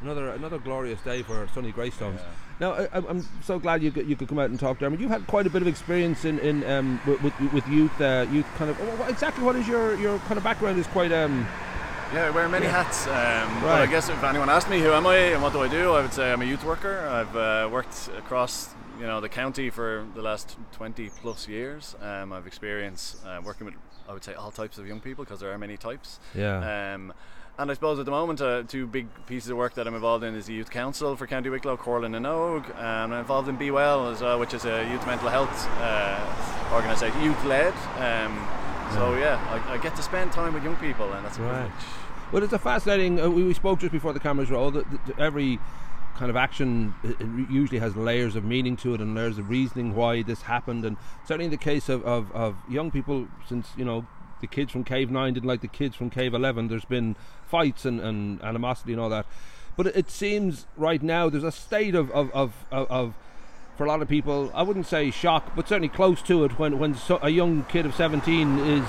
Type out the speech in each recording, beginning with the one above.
Another glorious day for sunny Greystones. Now, I'm so glad you could come out and talk, Dermot. You've had quite a bit of experience in with youth kind of. Exactly, what is your kind of background? Is quite Yeah, I wear many hats. But I guess if anyone asked me who am I and what do I do, I would say I'm a youth worker. I've worked across the county for the last 20 plus years. I've experience working with, I would say, all types of young people, because there are many types. And I suppose at the moment, two big pieces of work that I'm involved in is the Youth Council for County Wicklow, THURS10AUG, and I'm involved in Be Well as well, which is a youth mental health organisation, youth-led. So I get to spend time with young people, and that's a privilege. Well, it's a fascinating. We spoke just before the cameras rolled. That every kind of action usually has layers of meaning to it and layers of reasoning why this happened, and certainly in the case of young people, since the kids from Cave 9 didn't like the kids from Cave 11. There's been fights and animosity and all that. But it seems right now there's a state of for a lot of people, I wouldn't say shock, but certainly close to it, when a young kid of 17 is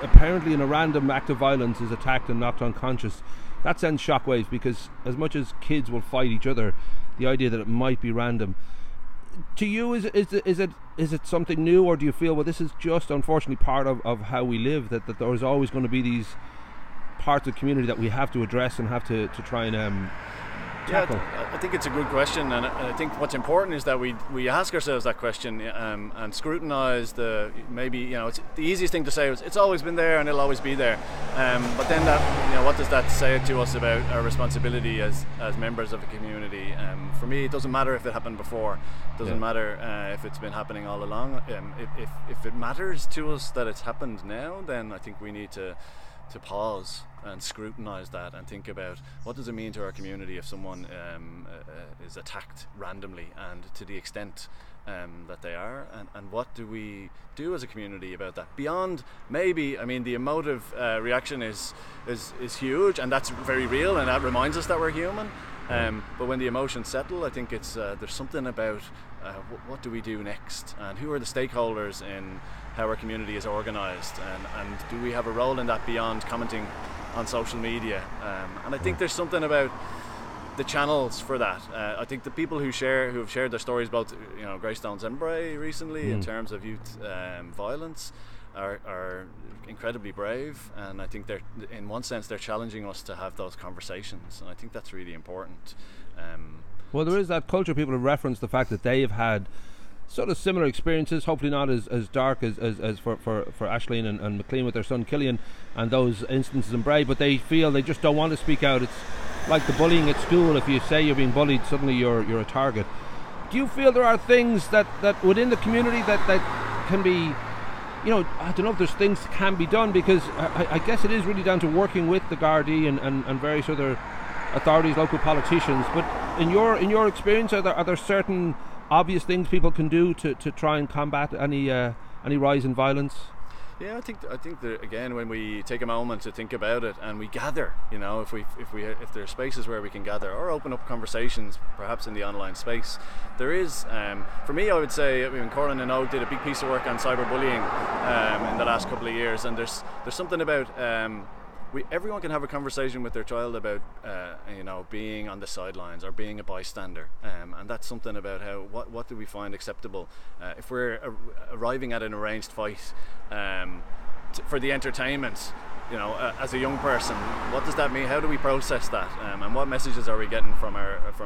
apparently in a random act of violence is attacked and knocked unconscious. That sends shockwaves, because as much as kids will fight each other, the idea that it might be random. To you, is it something new, or do you feel, well, this is just unfortunately part of how we live, that there's always going to be these parts of the community that we have to address and have to try and tackle? I think it's a good question, and I think what's important is that we ask ourselves that question and scrutinise maybe it's the easiest thing to say is it's always been there and it'll always be there, but then that what does that say to us about our responsibility as members of a community? For me, it doesn't matter if it happened before, it doesn't matter if it's been happening all along. If it matters to us that it's happened now, then I think we need to pause and scrutinise that and think about what does it mean to our community if someone is attacked randomly, and to the extent that they are, and what do we do as a community about that? Beyond maybe, the emotive reaction is huge, and that's very real, and that reminds us that we're human. But when the emotions settle, I think it's there's something about what do we do next, and who are the stakeholders in how our community is organised, and do we have a role in that beyond commenting on social media? And I think there's something about the channels for that. I think the people who have shared their stories, both Greystones and Bray recently, in terms of youth violence, are incredibly brave, and I think they're, in one sense, they're challenging us to have those conversations, and I think that's really important. Well, there is that culture. People have referenced the fact that they have had sort of similar experiences, hopefully not as dark as for Aisling and McLean with their son Cillian, and those instances in Bray, but they feel they just don't want to speak out. It's like the bullying at school. If you say you're being bullied, suddenly you're a target. Do you feel there are things that within the community that can be, I don't know if there's things that can be done, because I guess it is really down to working with the Gardaí and various other authorities, local politicians. But in your experience, are there certain obvious things people can do to try and combat any rise in violence? Yeah, I think that, again, when we take a moment to think about it and we gather, if there are spaces where we can gather or open up conversations, perhaps in the online space, there is. For me, I would say, THURS10AUG did a big piece of work on cyberbullying in the last couple of years, and there's something about. Everyone can have a conversation with their child about being on the sidelines or being a bystander, and that's something about what do we find acceptable if we're arriving at an arranged fight for the entertainment. As a young person, what does that mean? How do we process that, and what messages are we getting from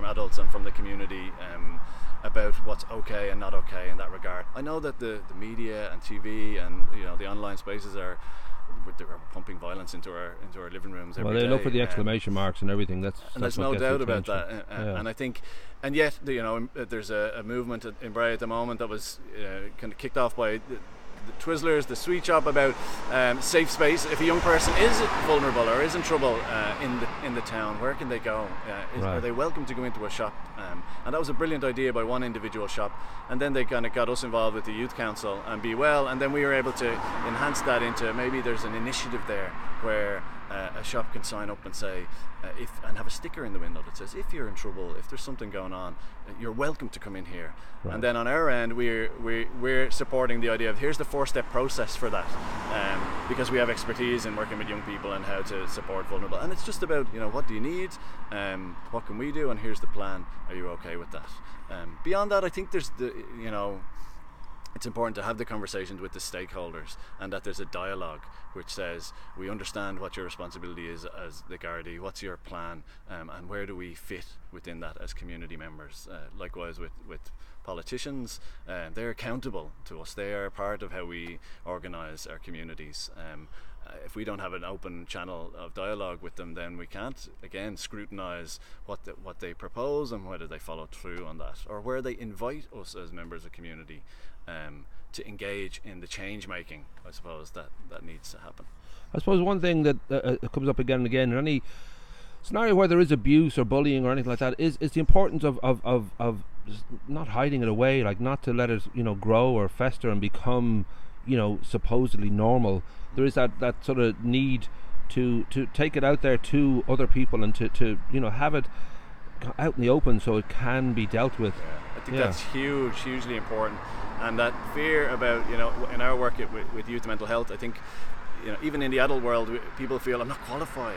adults and from the community about what's okay and not okay in that regard? I know that the media and TV and the online spaces are pumping violence into our living rooms every day. Well, they look for the exclamation marks and everything. And there's no doubt about that. And I think, and yet, there's a movement in Bray at the moment that was kind of kicked off by the Twizzlers, the sweet shop, about safe space. If a young person is vulnerable or is in trouble in the town, where can they go? Are they welcome to go into a shop? And that was a brilliant idea by one individual shop, and then they kind of got us involved with the Youth Council and Be Well, and then we were able to enhance that into maybe there's an initiative there where a shop can sign up and say, and have a sticker in the window that says, if you're in trouble, if there's something going on, you're welcome to come in here. Right. And then on our end, we're supporting the idea of here's the 4-step process for that, because we have expertise in working with young people and how to support vulnerable. And it's just about, what do you need, what can we do, and here's the plan. Are you okay with that? Beyond that, I think there's it's important to have the conversations with the stakeholders, and that there's a dialogue which says, we understand what your responsibility is as the Gardaí, what's your plan, and where do we fit within that as community members. Likewise with politicians, they're accountable to us, they are part of how we organise our communities. If we don't have an open channel of dialogue with them, then we can't, again, scrutinise what they propose and whether they follow through on that, or where they invite us as members of community to engage in the change making, I suppose, that needs to happen. I suppose one thing that comes up again and again in any scenario where there is abuse or bullying or anything like that is the importance of not hiding it away, like not to let it grow or fester and become supposedly normal. There is that sort of need to take it out there to other people and to have it out in the open so it can be dealt with. I think that's hugely important. And that fear about, in our work with youth mental health, I think, even in the adult world, people feel I'm not qualified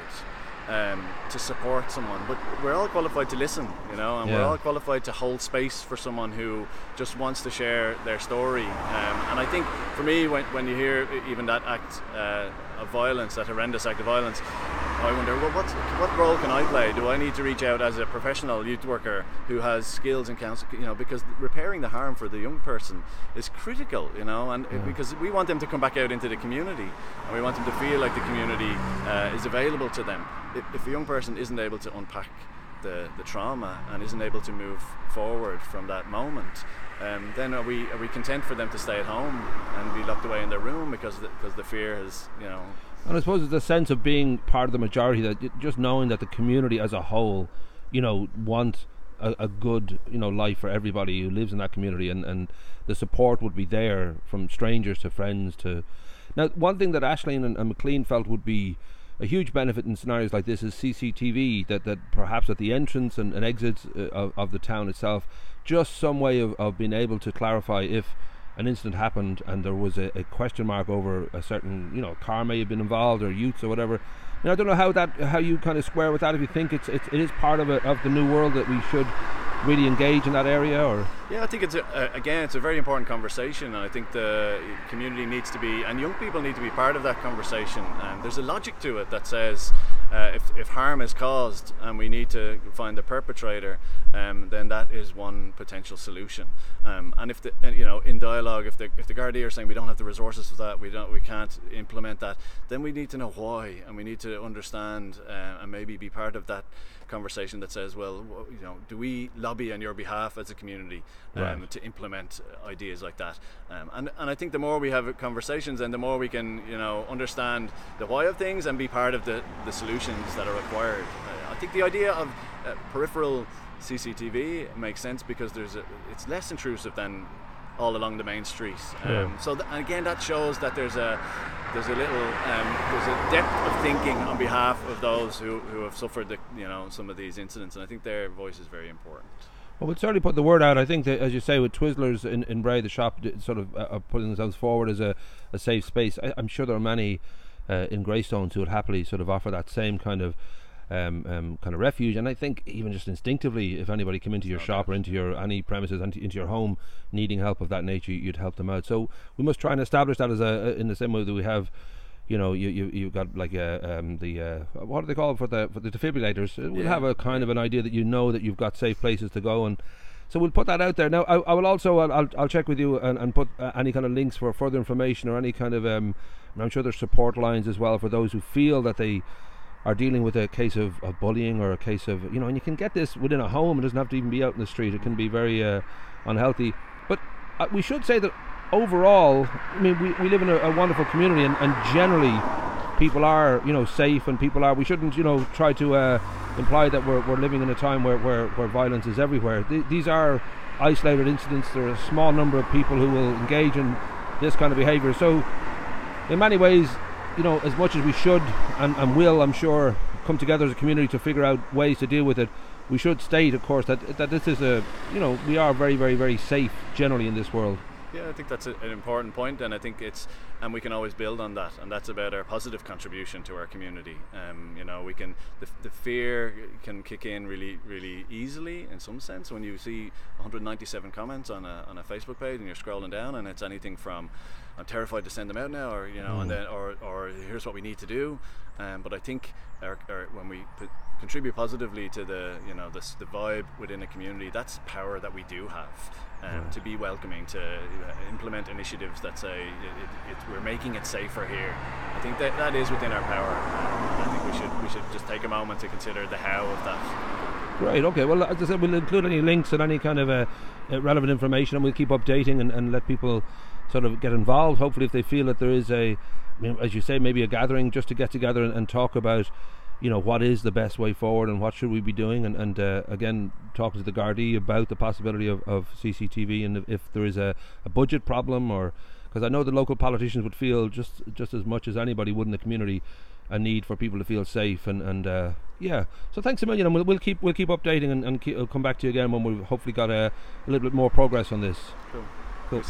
to support someone, but we're all qualified to listen, and we're all qualified to hold space for someone who just wants to share their story. And I think for me, when you hear even that act of violence, that horrendous act of violence, I wonder, well, what role can I play? Do I need to reach out as a professional youth worker who has skills and counsel? Because repairing the harm for the young person is critical, and because we want them to come back out into the community, and we want them to feel like the community is available to them. If a young person isn't able to unpack the trauma and isn't able to move forward from that moment, then are we content for them to stay at home and be locked away in their room because the fear has, And I suppose it's a sense of being part of the majority, that just knowing that the community as a whole, want a good, life for everybody who lives in that community, and the support would be there from strangers to friends to. Now, one thing that Aisling and McLean felt would be a huge benefit in scenarios like this is CCTV, that perhaps at the entrance and exits of the town itself, just some way of being able to clarify if an incident happened and there was a question mark over a certain car may have been involved, or youths or whatever. I don't know how you kind of square with that, if you think it is part of the new world that we should really engage in that area, or? Yeah, I think it's a very important conversation, and I think the community needs to be, and young people need to be part of that conversation. And there's a logic to it that says if harm is caused and we need to find the perpetrator, then that is one potential solution. And if in dialogue, if the Gardaí are saying we don't have the resources for that, we can't implement that, then we need to know why, and we need to understand and maybe be part of that conversation that says, well, do we lobby on your behalf as a community to implement ideas like that? And I think the more we have conversations, and the more we can understand the why of things and be part of the solutions that are required. I think the idea of peripheral CCTV makes sense because it's less intrusive than all along the main street. So again, that shows that there's a depth of thinking on behalf of those who have suffered some of these incidents, and I think their voice is very important. Well, we'll certainly put the word out. I think that, as you say, with Twizzlers in Bray, the shop sort of putting themselves forward as a safe space. I'm sure there are many in Greystones who would happily sort of offer that same kind of refuge. And I think even just instinctively, if anybody came into your shop or into any premises, into your home, needing help of that nature, you'd help them out. So we must try and establish that as in the same way that we have. You've got like what do they call it for the defibrillators? We'll have a kind of an idea that that you've got safe places to go, and so we'll put that out there. Now I will also I'll check with you and put any kind of links for further information, or any kind of I'm sure there's support lines as well for those who feel that they are dealing with a case of bullying, or a case of and you can get this within a home. It doesn't have to even be out in the street. It can be very unhealthy. But we should say that overall, I mean, we live in a wonderful community, and generally people are safe, and we shouldn't try to imply that we're living in a time where violence is everywhere. These are isolated incidents. There are a small number of people who will engage in this kind of behaviour. So in many ways you know, as much as we should and will, I'm sure, come together as a community to figure out ways to deal with it, we should state, of course, that this is we are very, very, very safe generally in this world. Yeah, I think that's an important point, and I think and we can always build on that, and that's about our positive contribution to our community. We can, the fear can kick in really, really easily in some sense when you see 197 comments on a Facebook page and you're scrolling down and it's anything from I'm terrified to send them out now, or and then or here's what we need to do. But I think when we contribute positively to the vibe within a community, that's power that we do have. To be welcoming, to implement initiatives that say we're making it safer here. I think that is within our power. I think we should just take a moment to consider the how of that. Great. Okay. Well, as I said, we'll include any links and any kind of relevant information, and we'll keep updating and let people sort of get involved. Hopefully, if they feel that there is as you say, maybe a gathering just to get together and talk about, what is the best way forward and what should we be doing, and again, talking to the Gardaí about the possibility of CCTV, and if there is a budget problem, or because I know the local politicians would feel just as much as anybody would in the community a need for people to feel safe, and so thanks a million, and we'll keep updating and we'll come back to you again when we've hopefully got a little bit more progress on this. Cool.